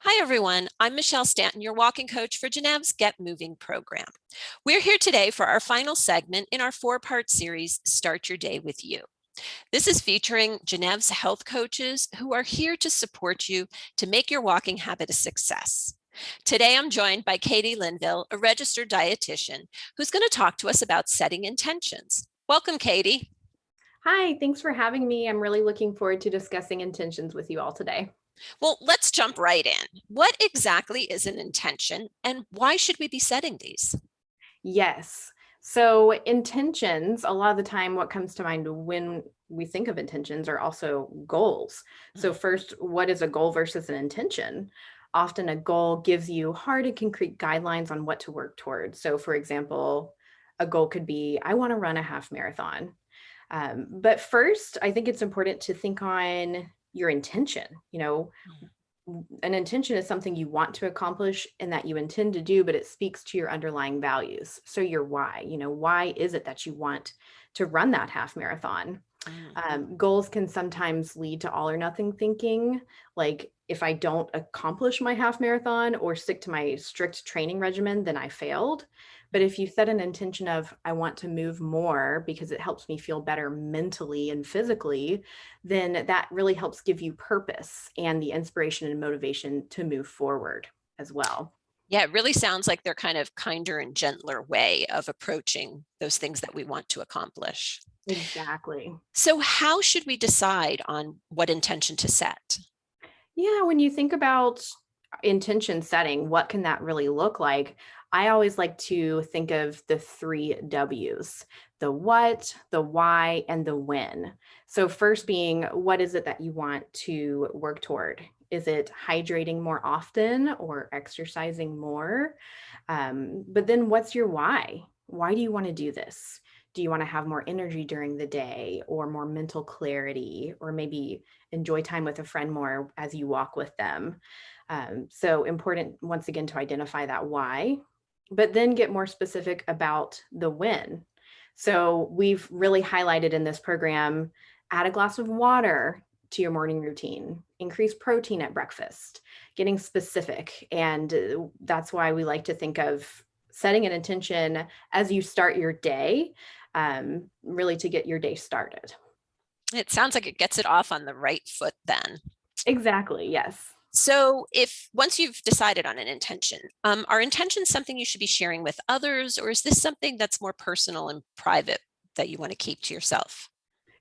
Hi, everyone. I'm Michelle Stanton, your walking coach for Genev's Get Moving program. We're here today for our final segment in our four-part series, Start Your Day with You. This is featuring Genev's health coaches who are here to support you to make your walking habit a success. Today, I'm joined by Katie Linville, a registered dietitian, who's going to talk to us about setting intentions. Welcome, Katie. Hi, thanks for having me. I'm really looking forward to discussing intentions with you all today. Well, let's jump right in. What exactly is an intention, and why should we be setting these? Yes. So, intentions, a lot of the time, what comes to mind when we think of intentions are also goals. So, first, what is a goal versus an intention? Often, a goal gives you hard and concrete guidelines on what to work towards. So, for example, a goal could be, I want to run a half marathon. But first, I think it's important to think on your intention. An intention is something you want to accomplish and that you intend to do, but it speaks to your underlying values. So, your why, why is it that you want to run that half marathon? Mhm. Goals can sometimes lead to all or nothing thinking. Like, if I don't accomplish my half marathon or stick to my strict training regimen, then I failed. But if you set an intention of, I want to move more because it helps me feel better mentally and physically, then that really helps give you purpose and the inspiration and motivation to move forward as well. Yeah, it really sounds like they're kind of kinder and gentler way of approaching those things that we want to accomplish. Exactly. So, how should we decide on what intention to set? Yeah, when you think about intention setting, what can that really look like? I always like to think of the three W's: the what, the why, and the when. So, first being, what is it that you want to work toward? Is it hydrating more often or exercising more? But then, what's your why? Why do you want to do this? Do you want to have more energy during the day or more mental clarity, or maybe enjoy time with a friend more as you walk with them? So important, once again, to identify that why, but then get more specific about the when. So we've really highlighted in this program: add a glass of water to your morning routine, increase protein at breakfast, getting specific. And that's why we like to think of setting an intention as you start your day, really to get your day started. It sounds like it gets it off on the right foot then. Exactly. Yes. So, if once you've decided on an intention, are intentions something you should be sharing with others, or is this something that's more personal and private that you want to keep to yourself?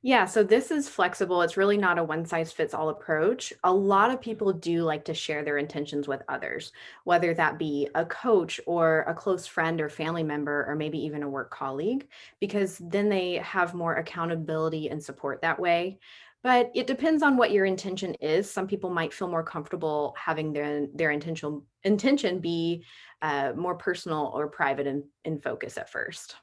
Yeah, so this is flexible. It's really not a one size fits all approach. A lot of people do like to share their intentions with others, whether that be a coach or a close friend or family member, or maybe even a work colleague, because then they have more accountability and support that way. But it depends on what your intention is. Some people might feel more comfortable having their intention be more personal or private in focus at first.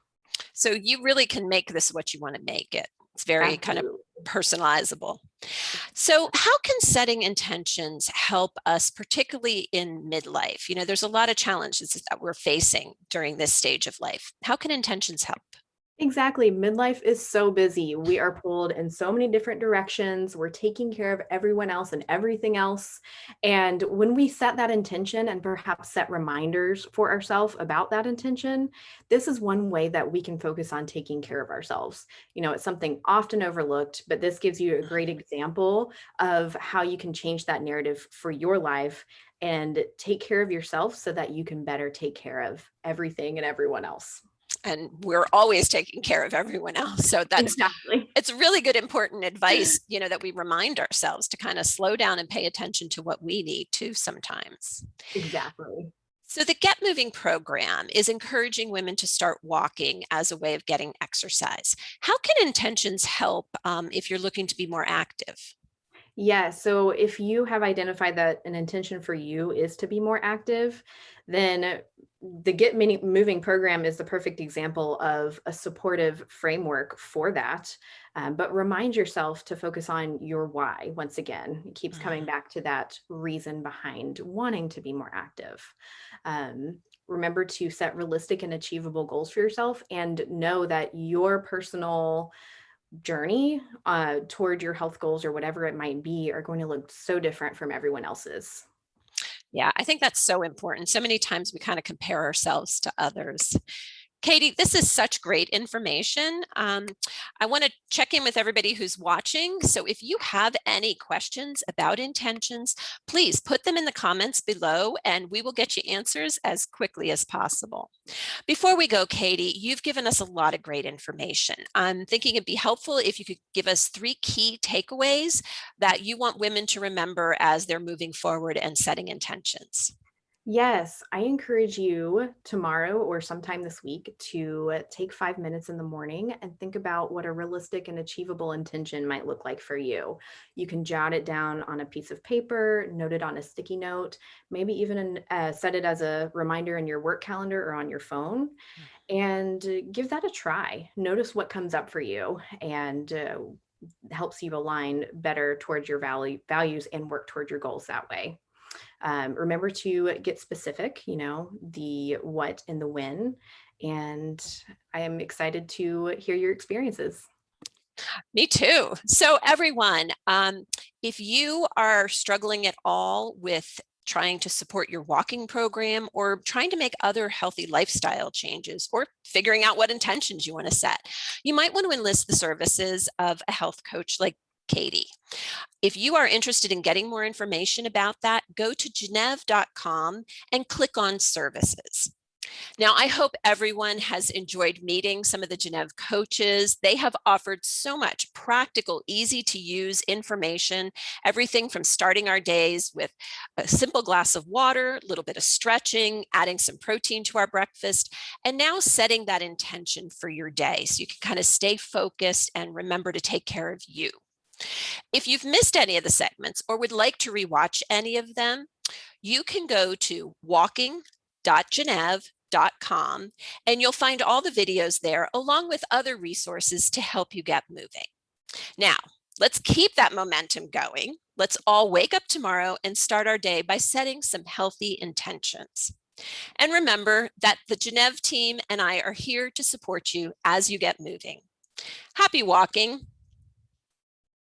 So, you really can make this what you want to make it. It's very kind of Absolutely. personalizable. So, how can setting intentions help us, particularly in midlife? There's a lot of challenges that we're facing during this stage of life. How can intentions help? Exactly. Midlife is so busy. We are pulled in so many different directions. We're taking care of everyone else and everything else. And when we set that intention and perhaps set reminders for ourselves about that intention, this is one way that we can focus on taking care of ourselves. It's something often overlooked, but this gives you a great example of how you can change that narrative for your life and take care of yourself so that you can better take care of everything and everyone else. And we're always taking care of everyone else. So that's Exactly. it's really good, important advice, that we remind ourselves to kind of slow down and pay attention to what we need to sometimes. Exactly. So, the Get Moving program is encouraging women to start walking as a way of getting exercise. How can intentions help if you're looking to be more active? Yeah. So if you have identified that an intention for you is to be more active, then the Get Mini Moving program is the perfect example of a supportive framework for that. But remind yourself to focus on your why. Once again, it keeps coming Mhm. back to that reason behind wanting to be more active. Remember to set realistic and achievable goals for yourself and know that your personal journey toward your health goals or whatever it might be are going to look so different from everyone else's. Yeah, I think that's so important. So many times we kind of compare ourselves to others. Katie, this is such great information. I want to check in with everybody who's watching. So if you have any questions about intentions, please put them in the comments below and we will get you answers as quickly as possible. Before we go, Katie, you've given us a lot of great information. I'm thinking it'd be helpful if you could give us 3 key takeaways that you want women to remember as they're moving forward and setting intentions. Yes, I encourage you tomorrow or sometime this week to take 5 minutes in the morning and think about what a realistic and achievable intention might look like for you. You can jot it down on a piece of paper, note it on a sticky note, maybe even set it as a reminder in your work calendar or on your phone, and give that a try. Notice what comes up for you and helps you align better towards your values and work towards your goals that way. Remember to get specific, the what and the when. And I am excited to hear your experiences. Me too. So everyone, if you are struggling at all with trying to support your walking program or trying to make other healthy lifestyle changes or figuring out what intentions you want to set, you might want to enlist the services of a health coach like Katie. If you are interested in getting more information about that, go to gennev.com and click on services. Now, I hope everyone has enjoyed meeting some of the Gennev coaches. They have offered so much practical, easy to use information, everything from starting our days with a simple glass of water, a little bit of stretching, adding some protein to our breakfast, and now setting that intention for your day so you can kind of stay focused and remember to take care of you. If you've missed any of the segments or would like to rewatch any of them, you can go to walking.gennev.com and you'll find all the videos there along with other resources to help you get moving. Now, let's keep that momentum going. Let's all wake up tomorrow and start our day by setting some healthy intentions. And remember that the Gennev team and I are here to support you as you get moving. Happy walking.